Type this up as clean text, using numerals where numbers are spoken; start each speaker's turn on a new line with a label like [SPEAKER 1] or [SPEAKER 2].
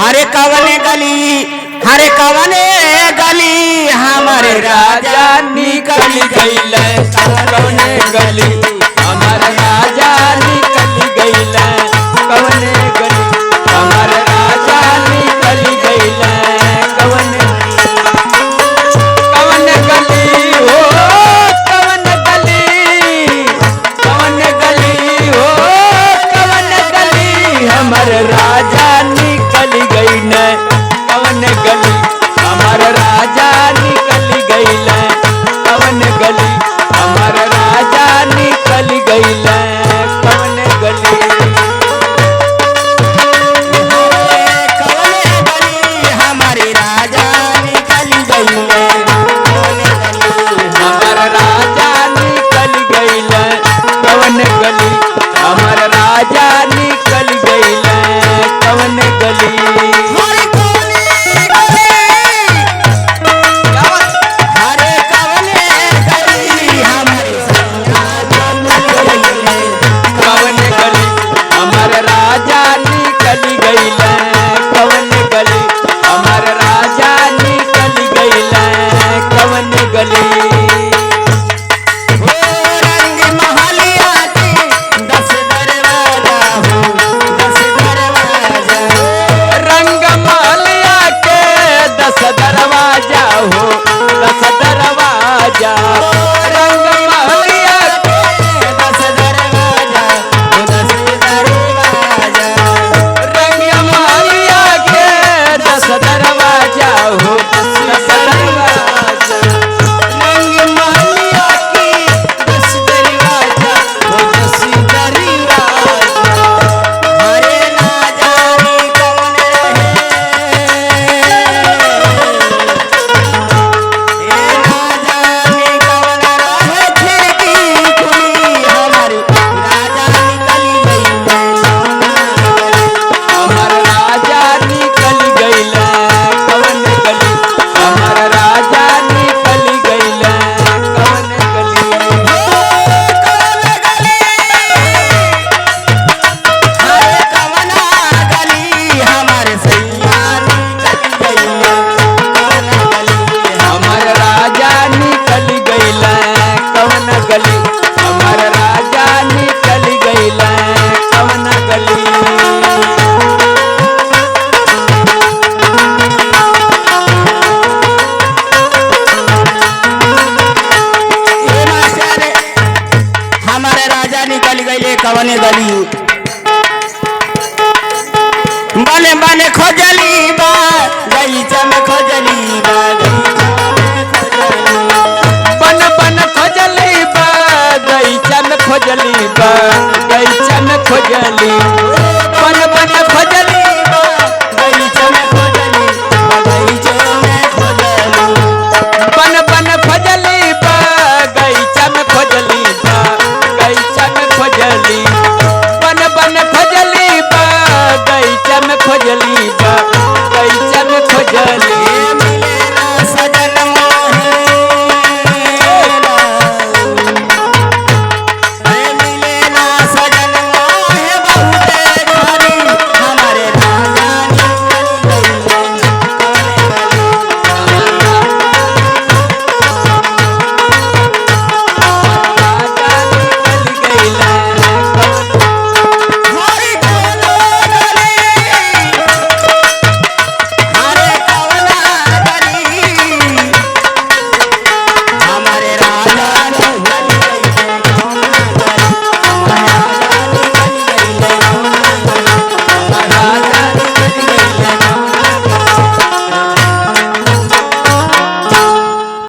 [SPEAKER 1] हरे कवने गली, हरे कवने गली हमारे राजा निकल गईल, कवने गली हमारे राजा निकल गईल, कवने गली हमारे राजा निकल गईल, कवने कवने गली हो, कवने गली, कवने गली हो, कवने गली हमारे राजा निकल गई न, कवन गली हमार राजा निकल गईल, कवन गली हमार राजा निकल गईल, कवन गली कवन गली हमारे राजा निकल गईल, कवन गली हमार राजा निकल गईल, कवन गली हमार राजा निकल गईल, कवन गली कवने गली बने बने खोजली बा गईचा में खोजली बा, बन बन खोजली बा गईचा में खोजली बा, गईचा में खोजली बन बन खोजली बा गईचा में खोजली, गईचा में खोजली बन बन खोजली बा गईचा में खोजली बा, गईचा में खोजली बन बन खोजली बा गईचा में खोजली बा।